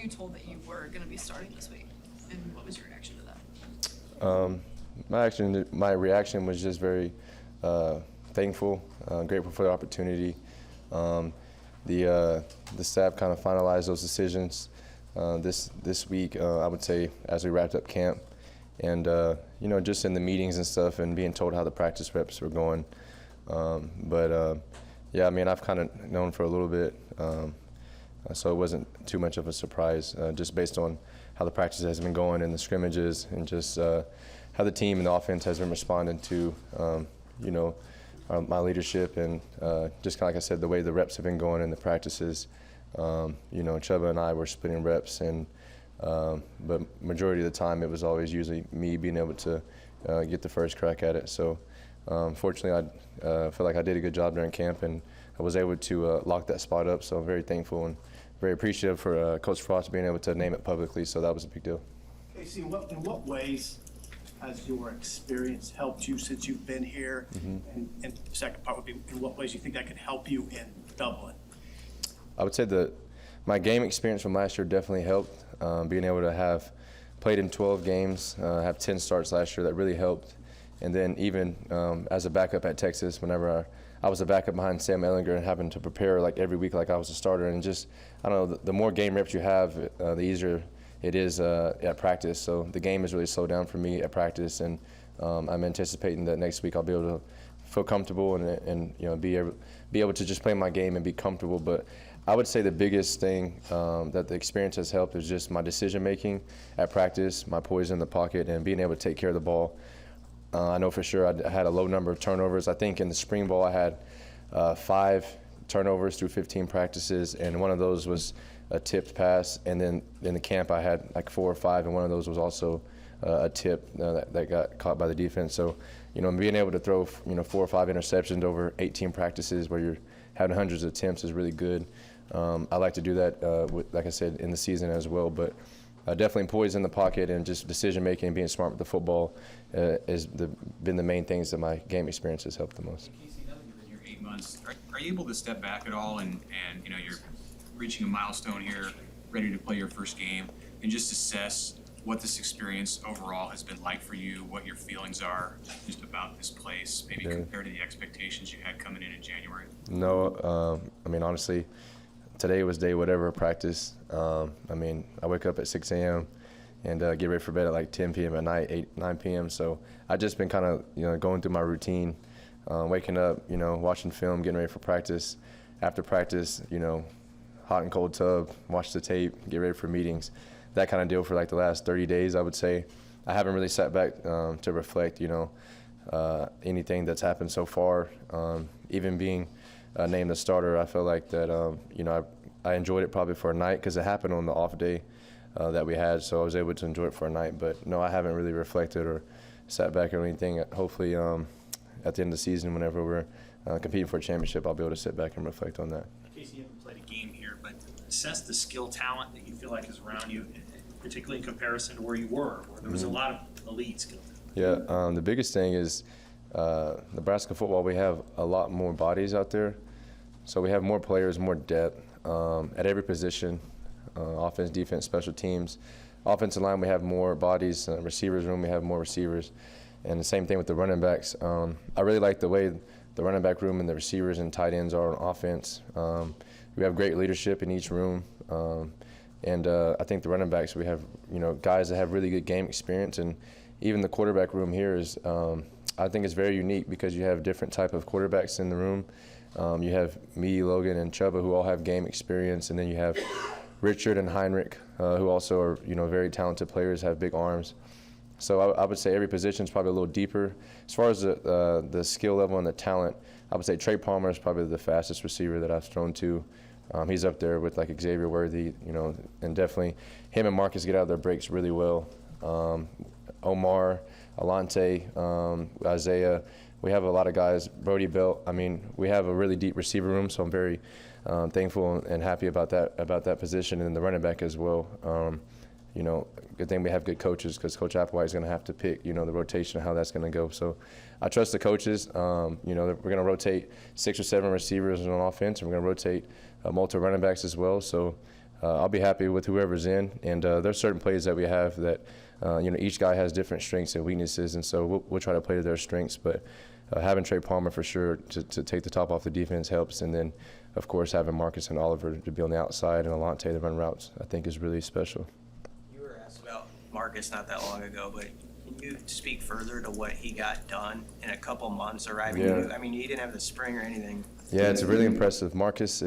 you told that you were going to be starting this week, and what was your reaction to that? My reaction was just very thankful, grateful for the opportunity. The staff kind of finalized those decisions this week. I would say as we wrapped up camp, and just in the meetings and stuff, and being told how the practice reps were going. Yeah, I mean, I've kind of known for a little bit, so it wasn't too much of a surprise, just based on how the practice has been going and the scrimmages, and just how the team and the offense has been responding to, my leadership, and just kind of like I said, the way the reps have been going in the practices. Chuba and I were splitting reps, but majority of the time it was always usually me being able to get the first crack at it. So fortunately, I feel like I did a good job during camp, and I was able to lock that spot up. So I'm very thankful and very appreciative for Coach Frost being able to name it publicly. So that was a big deal. Casey, in what ways has your experience helped you since you've been here? And the second part would be, in what ways you think that could help you in Dublin? I would say that my game experience from last year definitely helped. Being able to have played in 12 games, have 10 starts last year, that really helped. And then even as a backup at Texas, whenever I was a backup behind Sam Ehlinger and having to prepare like every week like I was a starter, and just, I don't know, the more game reps you have, the easier it is at practice. So the game has really slowed down for me at practice, and I'm anticipating that next week I'll be able to feel comfortable and be able to just play my game and be comfortable. But I would say the biggest thing that the experience has helped is just my decision making at practice, my poise in the pocket, and being able to take care of the ball. I know for sure I had a low number of turnovers. I think in the spring ball I had 5 turnovers through 15 practices, and one of those was a tipped pass. And then in the camp I had like 4 or 5, and one of those was also a tip that got caught by the defense. So, being able to throw 4 or 5 interceptions over 18 practices where you're having hundreds of attempts is really good. I like to do that, like I said, in the season as well. But definitely poise in the pocket and just decision making and being smart with the football has been the main things that my game experience has helped the most. Casey, now that you're in your 8 months, are you able to step back at all and you're reaching a milestone here, ready to play your first game, and just assess what this experience overall has been like for you, what your feelings are just about this place, maybe compared to the expectations you had coming in January? No, I mean, honestly, today was day whatever of practice. I wake up at 6 a.m. and get ready for bed at like 10 p.m. at night, 9 p.m. So I've just been kind of, going through my routine, waking up, watching film, getting ready for practice. After practice, hot and cold tub, watch the tape, get ready for meetings. That kind of deal for like the last 30 days, I would say. I haven't really sat back to reflect, anything that's happened so far. Even being named the starter, I felt like that, I enjoyed it probably for a night because it happened on the off day that we had, so I was able to enjoy it for a night. But no, I haven't really reflected or sat back or anything. Hopefully at the end of the season, whenever we're competing for a championship, I'll be able to sit back and reflect on that. Casey, you haven't played a game here, but assess the skill talent that you feel like is around you, particularly in comparison to where you were, where there was a lot of elite skill. Yeah, the biggest thing is Nebraska football, we have a lot more bodies out there. So we have more players, more depth at every position, offense, defense, special teams. Offensive line, we have more bodies. Receivers room, we have more receivers. And the same thing with the running backs. I really like the way the running back room and the receivers and tight ends are on offense. We have great leadership in each room. And I think the running backs, we have guys that have really good game experience. And even the quarterback room here is, I think it's very unique because you have different type of quarterbacks in the room. You have me, Logan, and Chuba, who all have game experience, and then you have Richard and Heinrich, who also are very talented players, have big arms. So I would say every position is probably a little deeper. As far as the skill level and the talent, I would say Trey Palmer is probably the fastest receiver that I've thrown to. He's up there with like Xavier Worthy, and definitely him and Marcus get out of their breaks really well. Omar, Alante, Isaiah. We have a lot of guys, Brody Belt. I mean, we have a really deep receiver room, so I'm very thankful and happy about that position, and the running back as well. Good thing we have good coaches because Coach Applewhite is going to have to pick, the rotation, how that's going to go. So I trust the coaches. We're going to rotate 6 or 7 receivers on offense, and we're going to rotate multiple running backs as well. So I'll be happy with whoever's in. And there's certain plays that we have that, each guy has different strengths and weaknesses, and so we'll try to play to their strengths. But having Trey Palmer for sure to take the top off the defense helps. And then, of course, having Marcus and Oliver to be on the outside and Alante to run routes, I think is really special. You were asked about Marcus not that long ago, but can you speak further to what he got done in a couple months arriving? Yeah. I mean, he didn't have the spring or anything. Yeah, it's really impressive. Marcus,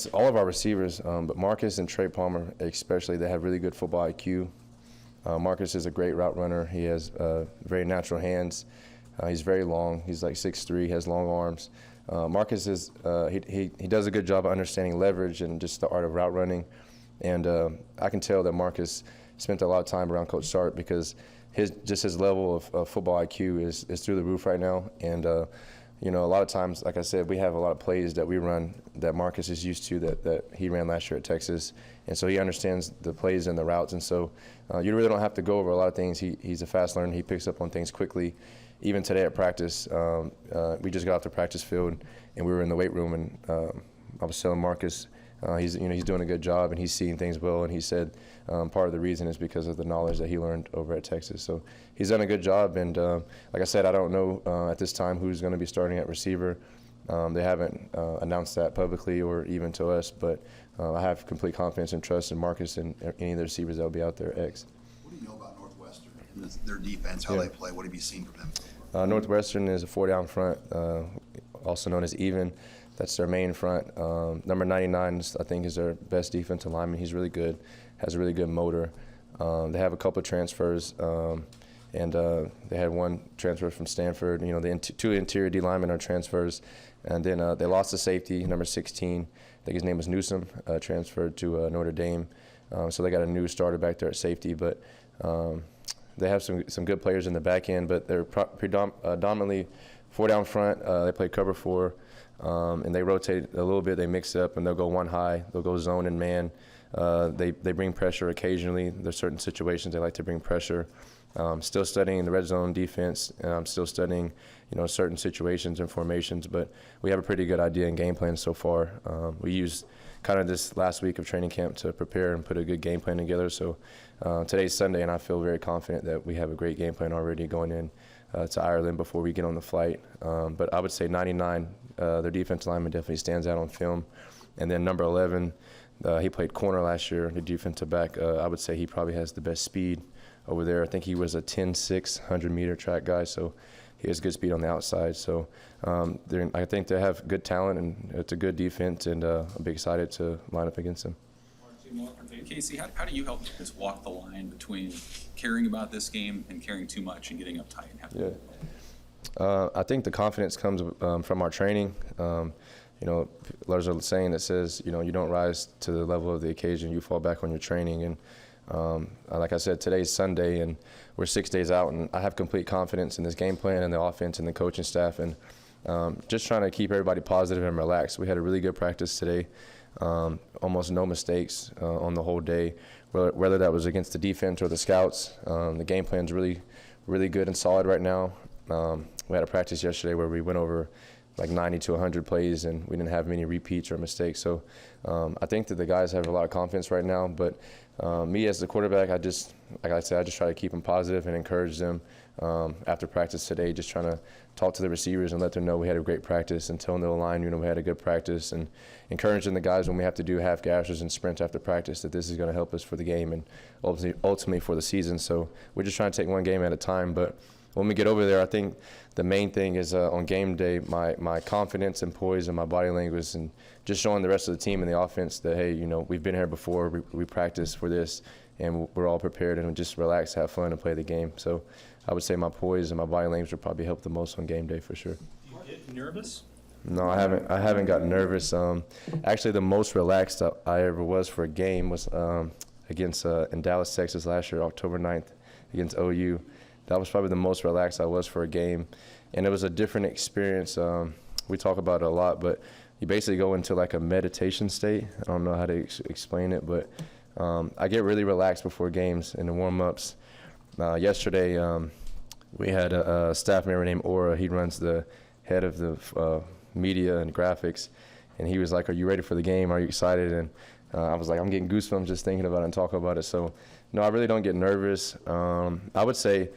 all of our receivers, but Marcus and Trey Palmer especially, they have really good football IQ. Marcus is a great route runner. He has very natural hands. He's very long. He's like 6'3", has long arms. Marcus is he does a good job of understanding leverage and just the art of route running. And I can tell that Marcus spent a lot of time around Coach Sark because his level of football IQ is through the roof right now. And a lot of times, like I said, we have a lot of plays that we run that Marcus is used to that he ran last year at Texas. And so he understands the plays and the routes. And so you really don't have to go over a lot of things. He's a fast learner. He picks up on things quickly. Even today at practice, we just got off the practice field and we were in the weight room, and I was telling Marcus, he's doing a good job and he's seeing things well. And he said part of the reason is because of the knowledge that he learned over at Texas. So he's done a good job. And like I said, I don't know at this time who's going to be starting at receiver. They haven't announced that publicly or even to us, but I have complete confidence and trust in Marcus and any of the receivers that will be out there. What do you know about Northwestern and their defense, how they play? What have you seen from them? Northwestern is a 4-down front, also known as even. That's their main front. Number 99, I think, is their best defensive lineman. He's really good, has a really good motor. They have a couple of transfers, and they had one transfer from Stanford. The two interior D linemen are transfers. And then they lost a safety, number 16. I think his name was Newsom, transferred to Notre Dame. So they got a new starter back there at safety. But they have some good players in the back end, but they're predominantly 4-down front. They play cover 4, and they rotate a little bit. They mix it up, and they'll go one high. They'll go zone and man. They bring pressure occasionally. There's certain situations they like to bring pressure. Still studying the red zone defense, and I'm still studying, certain situations and formations. But we have a pretty good idea and game plan so far. We used kind of this last week of training camp to prepare and put a good game plan together. So today's Sunday, and I feel very confident that we have a great game plan already going in to Ireland before we get on the flight. But I would say 99, their defensive lineman definitely stands out on film. And then number 11, he played corner last year, the defensive back. I would say he probably has the best speed over there. I think he was a 10.6 100-meter track guy, so he has good speed on the outside. So I think they have good talent, and it's a good defense, and I'll be excited to line up against them. Casey, how do you help just walk the line between caring about this game and caring too much and getting uptight? Yeah. I think the confidence comes from our training. There's a saying that says, you don't rise to the level of the occasion, you fall back on your training. And like I said, today's Sunday, and we're 6 days out, and I have complete confidence in this game plan and the offense and the coaching staff, and just trying to keep everybody positive and relaxed. We had a really good practice today, almost no mistakes on the whole day, whether that was against the defense or the scouts. The game plan's really, really good and solid right now. We had a practice yesterday where we went over like 90 to 100 plays, and we didn't have many repeats or mistakes. So I think that the guys have a lot of confidence right now. But me as the quarterback, I just try to keep them positive and encourage them after practice today, just trying to talk to the receivers and let them know we had a great practice, and telling the line, we had a good practice, and encouraging the guys when we have to do half gashes and sprints after practice that this is going to help us for the game and ultimately for the season. So we're just trying to take one game at a time. But when we get over there, I think the main thing is on game day, my confidence and poise and my body language, and just showing the rest of the team and the offense that, hey, we've been here before, we practiced for this, and we're all prepared, and just relax, have fun, and play the game. So I would say my poise and my body language would probably help the most on game day for sure. Do you get nervous? No, I haven't gotten nervous. Actually, the most relaxed I ever was for a game was against in Dallas, Texas last year, October 9th, against OU. That was probably the most relaxed I was for a game, and it was a different experience. We talk about it a lot, but you basically go into like a meditation state. I don't know how to explain it, but I get really relaxed before games in the warm-ups. Yesterday, we had a staff member named Aura. He runs the head of the media and graphics, and he was like, "Are you ready for the game? Are you excited?" And I was like, I'm getting goosebumps just thinking about it and talking about it. So, no, I really don't get nervous. I would say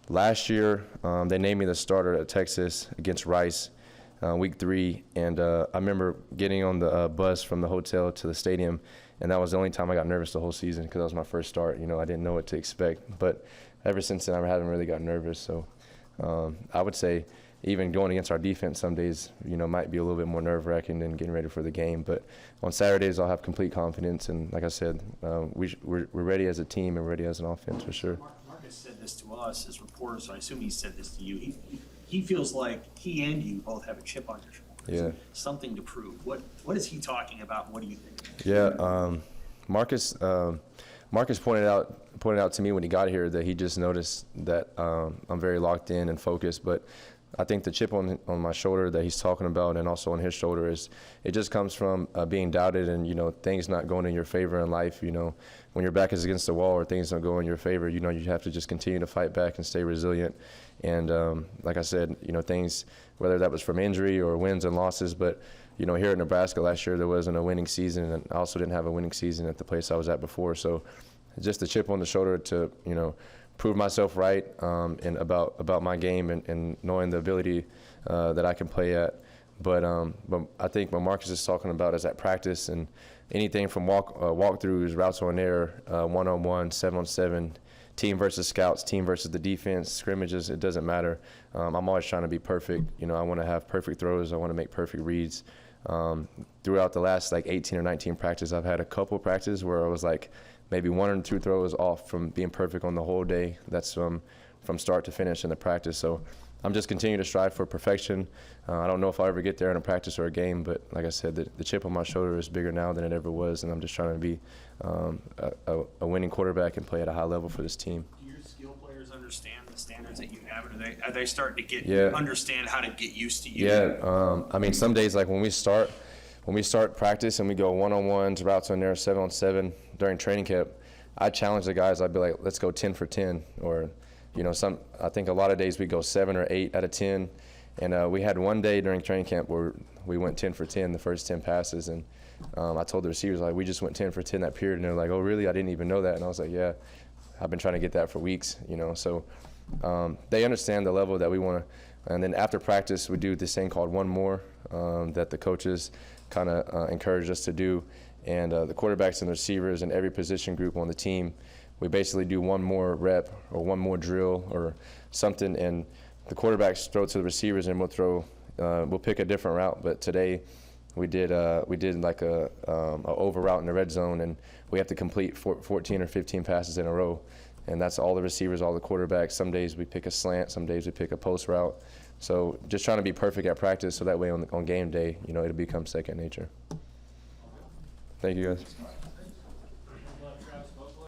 last year they named me the starter at Texas against Rice, week 3, and I remember getting on the bus from the hotel to the stadium, and that was the only time I got nervous the whole season because that was my first start. You know, I didn't know what to expect. But ever since then, I haven't really got nervous. So I would say even going against our defense some days, you know, might be a little bit more nerve-wracking than getting ready for the game. But on Saturdays, I'll have complete confidence. And like I said, we're ready as a team and ready as an offense for sure. Marcus said this to us as reporters, so I assume he said this to you. He feels like he and you both have a chip on your shoulder. Yeah. Something to prove. What is he talking about? What do you think? Yeah, Marcus pointed out to me when he got here that he just noticed that I'm very locked in and focused. But I think the chip on my shoulder that he's talking about, and also on his shoulder, is it just comes from being doubted and, you know, things not going in your favor in life. You know, when your back is against the wall or things don't go in your favor, you know, you have to just continue to fight back and stay resilient. And like I said, you know, things, whether that was from injury or wins and losses, but you know, here at Nebraska last year there wasn't a winning season, and I also didn't have a winning season at the place I was at before. So just a chip on the shoulder to, you know, prove myself right and about my game and knowing the ability that I can play at. But I think what Marcus is talking about is at practice and anything from walkthroughs, routes on air, 1-on-1, 7-on-7, team versus scouts, team versus the defense, scrimmages, it doesn't matter. I'm always trying to be perfect. You know, I want to have perfect throws. I want to make perfect reads. Throughout the last like 18 or 19 practices, I've had a couple practices where I was like maybe 1 or 2 throws off from being perfect on the whole day. That's from start to finish in the practice. So I'm just continuing to strive for perfection. I don't know if I'll ever get there in a practice or a game, but like I said, the chip on my shoulder is bigger now than it ever was, and I'm just trying to be a winning quarterback and play at a high level for this team. Do your skill players understand the standards that you have? Are they starting to understand how to get used to you? Yeah, I mean, some days like when we start practice and we go 1-on-1s, routes on air, 7-on-7 during training camp, I challenge the guys. I'd be like, let's go 10 for 10, or you know, I think a lot of days we go 7 or 8 out of 10. And we had one day during training camp where we went 10 for 10 the first 10 passes. And I told the receivers, like, we just went 10 for 10 that period. And they're like, oh, really? I didn't even know that. And I was like, yeah, I've been trying to get that for weeks, you know. So they understand the level that we want to. And then after practice, we do this thing called One More that the coaches kind of encourage us to do. And the quarterbacks and the receivers and every position group on the team, we basically do one more rep or one more drill or something, and the quarterbacks throw to the receivers, and we'll pick a different route. But today we did like a over route in the red zone, and we have to complete 14 or 15 passes in a row, and that's all the receivers, all the quarterbacks. Some days we pick a slant, some days we pick a post route. So just trying to be perfect at practice, so that way on game day, you know, it'll become second nature. Thank you, guys.